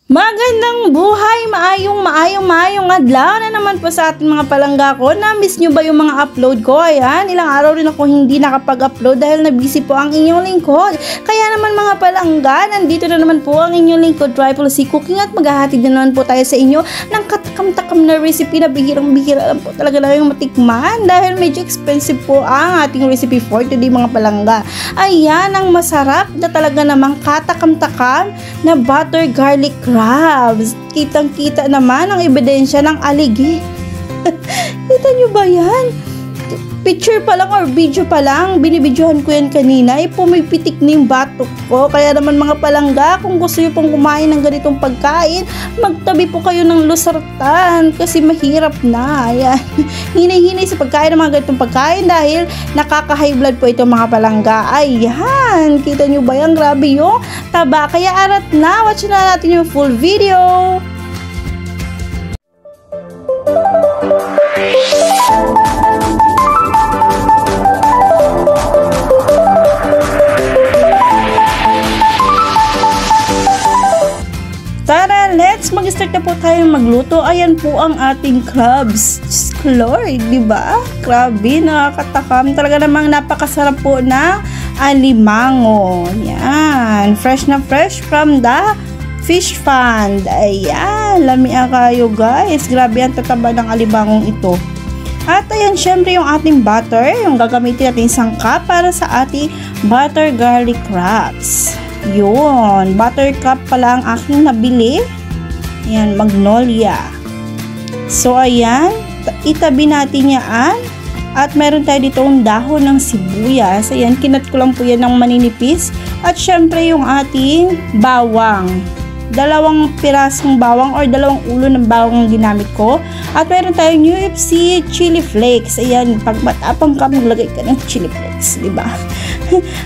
Magandang buhay, maayong adlaw na naman po sa ating mga palangga ko. Na-miss nyo ba yung mga upload ko? Ayan, ilang araw rin ako hindi nakapag-upload dahil na-busy po ang inyong lingkod. Kaya naman mga palangga, nandito na naman po ang inyong lingkod, Trifle C Cooking, at maghahatid na naman po tayo sa inyo ng katakam-takam na recipe na bihirang-bihira lang po talaga na yung matikman dahil medyo expensive po ang ating recipe for today mga palangga. Ayan, ang masarap na talaga namang katakam-takam na butter garlic crabs. Kitang-kita naman ang ebidensya ng aligi. Kita nyo ba yan? Picture pa lang or video pa lang, binibidyohan ko yan kanina, pumipitik na yung batok ko. Kaya naman mga palangga, kung gusto nyo pong kumain ng ganitong pagkain, magtabi po kayo ng losartan kasi mahirap na. Ayan. Hinay-hinay sa pagkain ng mga ganitong pagkain dahil nakaka-high blood po ito mga palangga. Ayan, kita nyo ba yan? Grabe yung taba. Kaya arat na, watch na natin yung full video. Tara, let's mag-start na po tayong magluto. Ayan po ang ating crabs. Just Lord, diba? Grabe, nakakatakam. Talaga namang napakasarap po na alimango. Yan. Fresh na fresh from the fish pond. Ayan. Lamian kayo guys. Grabe ang tataba ng alimangong ito. At ayan, syempre yung ating butter. Yung gagamitin natin isang cup para sa ating butter garlic crabs. Yun, butter cup pala ang aking nabili. Ayan, Magnolia. So, ayan, itabi natin yan. At meron tayo dito ang dahon ng sibuyas. Ayan, kinat ko lang po yan ng maninipis. At syempre yung ating bawang. 2 pirasong bawang or 2 ulo ng bawang ang ginamit ko. At meron tayong UFC chili flakes. Ayan, pag matapang ka, maglagay ka ng chili flakes, diba?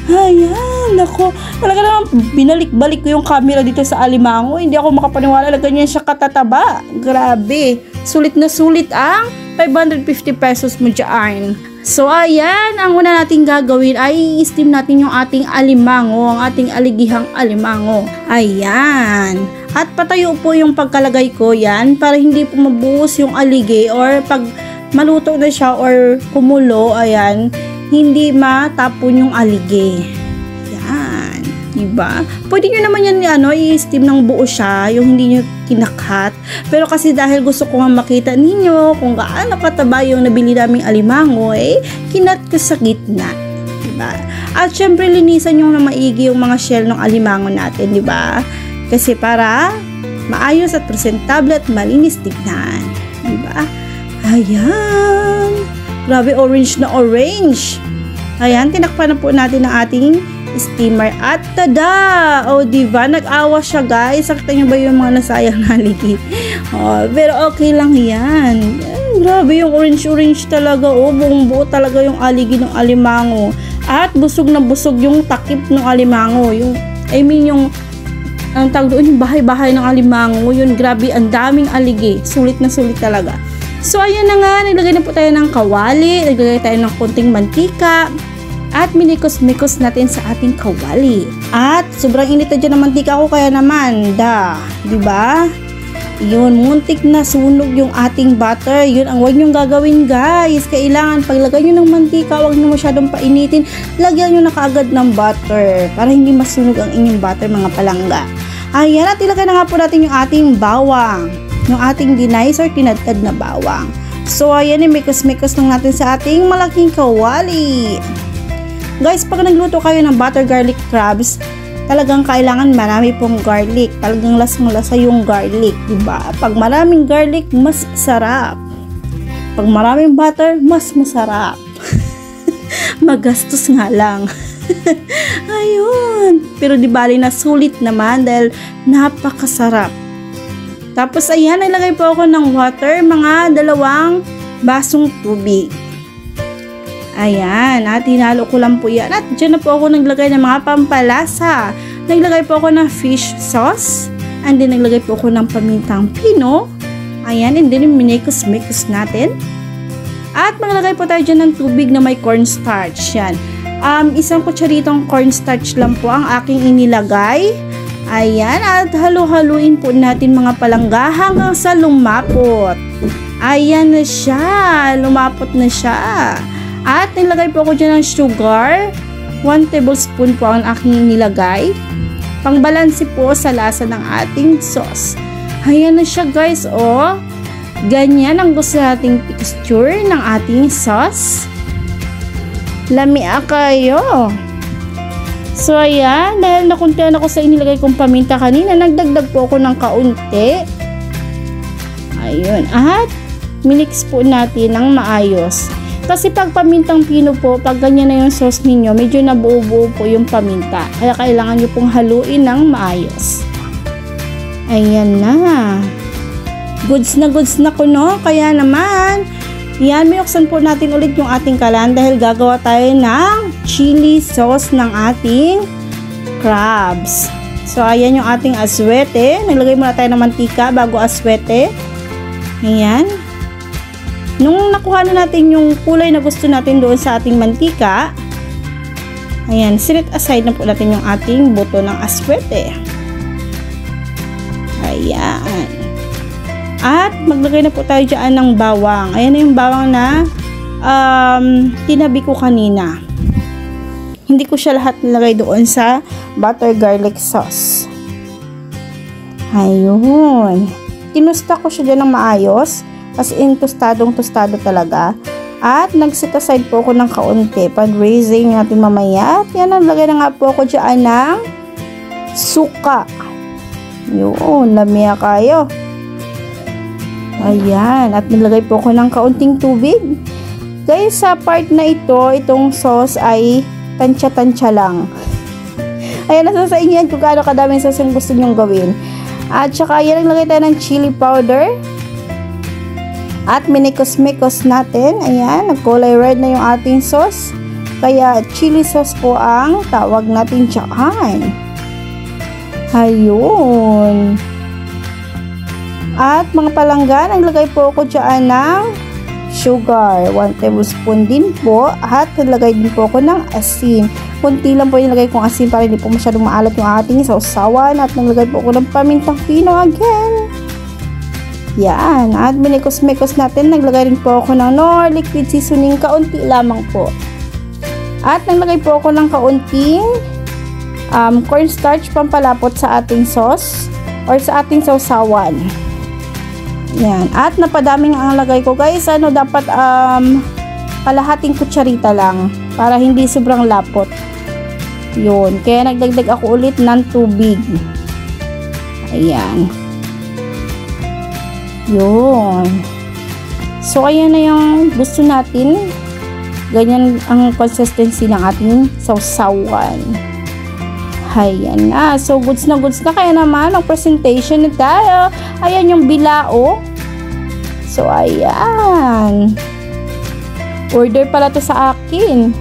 Ayan, ako. Talaga naman, binalik-balik ko yung camera dito sa alimango. Hindi ako makapaniwala na ganyan siya katataba. Grabe. Sulit na sulit ang 550 pesos mo dyan. So, ayan, ang una natin gagawin ay i-steam natin yung ating alimango, ang ating aligihang alimango. Ayan. At patayo po yung pagkalagay ko yan para hindi po mabuhos yung aligi or pag maluto na siya or kumulo, ayan, hindi matapon yung aligi. Yan. Diba? Pwede nyo naman yan i-steam ng buo siya, yung hindi nyo kinakat. Pero kasi dahil gusto ko nga makita ninyo kung gaano kataba yung nabili naming alimango, kinat ko sa gitna. Diba? At syempre linisan nyo na maigi yung mga shell ng alimango natin, diba? Kasi para maayos at presentable at malinis tignan. Diba? Ayan. Grabe, orange na orange. Ayan, tinakpan na po natin ang ating steamer. At tada! O, diba? Nag-awa siya, guys. Sakta nyo ba yung mga nasayang naligi? Pero okay lang yan. Grabe yung orange-orange talaga. Buong buo talaga yung aligi ng alimango. At busog na busog yung takip ng alimango. Yung ang tawag doon, yung bahay-bahay ng alimango. Yun, grabe, ang daming aligi. Sulit na sulit talaga. So, ayan na nga, naglagay na po tayo ng kawali, naglagay tayo ng konting mantika, at minikos-mikos natin sa ating kawali. At sobrang init na dyan ng mantika ko, kaya naman, diba? Yun, muntik na sunog yung ating butter. Yun ang huwag nyong gagawin guys. Kailangan paglagay nyo ng mantika, huwag nyo masyadong painitin. Lagyan nyo na kaagad ng butter para hindi masunog ang inyong butter mga palangga. Ayan, at ilagay na nga po natin yung ating bawang. Yung ating dinice or tinadtad na bawang. So, ayan, mikos-mikos lang natin sa ating malaking kawali. Guys, pag nagluto kayo ng butter garlic crabs, talagang kailangan marami pong garlic. Talagang lasang-lasa yung garlic, diba? Pag maraming garlic, mas sarap. Pag maraming butter, mas masarap. Magastos nga lang. Ayun. Pero di bali na sulit naman dahil napakasarap. Tapos ayan, nilagay po ako ng water, mga 2 basong tubig. Ayan, at hinalo ko lang po yan. At dyan na po ako naglagay ng mga pampalasa. Naglagay po ako ng fish sauce. And then naglagay po ako ng pamintang pino. Ayan, and then minikos-mikos natin. At maglagay po tayo dyan ng tubig na may cornstarch. Yan. Isang kutsaritong cornstarch lang po ang aking inilagay. Ayan, at halu-haluin po natin mga palangga hanggang sa lumapot. Ayan na siya, lumapot na siya. At nilagay po ako dyan ng sugar. 1 tablespoon po ang aking nilagay. Pangbalansi po sa lasa ng ating sauce. Ayan na siya guys, oh. Ganyan ang gusto nating texture ng ating sauce. Lamia kayo. So ayan, dahil nakuntihan ako sa inilagay kong paminta kanina, nagdagdag po ako ng kaunti. Ayun, at minix po natin ng maayos. Kasi pag pamintang pino po, pag ganyan na yung sauce ninyo, medyo nabuo-buo po yung paminta. Kaya kailangan nyo pong haluin ng maayos. Ayan na. Goods na ko, no? Kaya naman, yan, minuksan po natin ulit yung ating kalan dahil gagawa tayo ng chili sauce ng ating crabs. So, ayan yung ating aswete. Naglagay muna tayo ng mantika bago aswete. Ayan. Nung nakuha na natin yung kulay na gusto natin doon sa ating mantika, ayan, set aside na po natin yung ating buto ng aswete. Ayan. At maglagay na po tayo dyan ng bawang. Ayan na yung bawang na tinabi ko kanina. Hindi ko siya lahat nilagay doon sa butter garlic sauce. Ayun. Tinusta ko siya dyan ng maayos. As in, tostadong-tostado talaga. At nag-set aside po ako ng kaunti. Pag-raising natin mamaya. At yan, naglagay na nga po ako dyan ng suka. Yun, lamia kayo. Ayan, at nilagay po ako ng kaunting tubig. Guys, sa part na ito, itong sauce ay tansya-tansya lang. Ayan, nasa sa inyo yan kung gaano kadaming sauce yung gusto nyong gawin. At saka, ayan, naglagay tayo ng chili powder. At minikos-mikos natin. Ayan, nagkulay red na yung ating sauce. Kaya, chili sauce po ang tawag natin dyan. Ayun. At mga palangga, naglagay po ako dyan ng sugar. 1 tablespoon din po. At naglagay din po ako ng asin. Kunti lang po yung nilagay kong asin para hindi po masyadong maalat yung ating sausawan. At naglagay po ako ng pamintang pino again. Yan. At minikos-mikos natin. Naglagay rin po ako ng Knorr liquid seasoning. Kaunti lamang po. At naglagay po ako ng kaunting cornstarch pampalapot sa ating sauce or sa ating sausawan. Yan. At napadaming ang lagay ko guys. Ano, dapat kalahating kutsarita lang para hindi sobrang lapot. Yun. Kaya nagdagdag ako ulit ng tubig. Ayan. Yun. So, ayan na yung gusto natin. Ganyan ang consistency ng ating sausawan. Ayan na. So, goods na kaya naman ang presentation na tayo. Ayan yung bilao. So, ayan. Order pala to sa akin.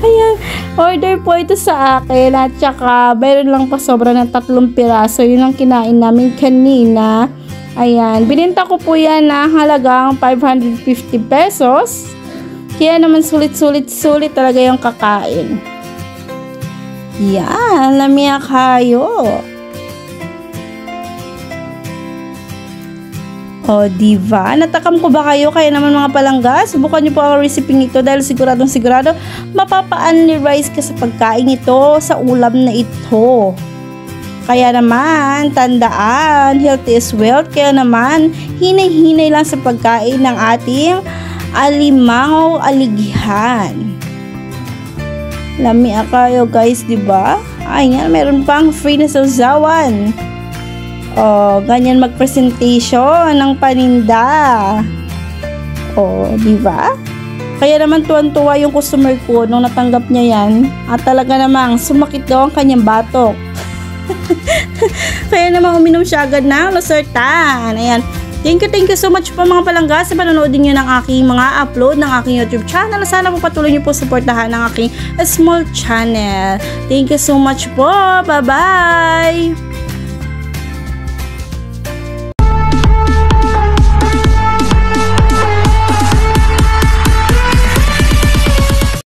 Ayan. Order po ito sa akin. At saka, mayroon lang pa sobra ng 3 piraso. Yun ang kinain namin kanina. Ayan. Bininta ko po yan na halagang 550 pesos. Kaya naman sulit talaga yung kakain. Yan, lamia kayo. O, diba? Natakam ko ba kayo? Kaya naman mga palangga, subukan nyo po ang recipe nito dahil sigurado mapapa-unli-rice ka sa pagkain ito, sa ulam na ito. Kaya naman, tandaan, health is wealth. Kaya naman, hinay-hinay lang sa pagkain ng ating alimango aligihan. Lamia kayo guys, diba? Ayan, meron pang free na sausawan. O, ganyan mag-presentation ng paninda. O, diba? Kaya naman tuwan-tuwa yung customer ko nung natanggap niya yan. At talaga namang sumakit daw ang kanyang batok. Kaya naman uminom siya agad ng losartan. Ayan. Thank you so much po mga palangga sa panonood niyo ng aking mga upload ng aking YouTube channel. Sana po patuloy niyo po suportahan ng aking small channel. Thank you so much po. Bye-bye!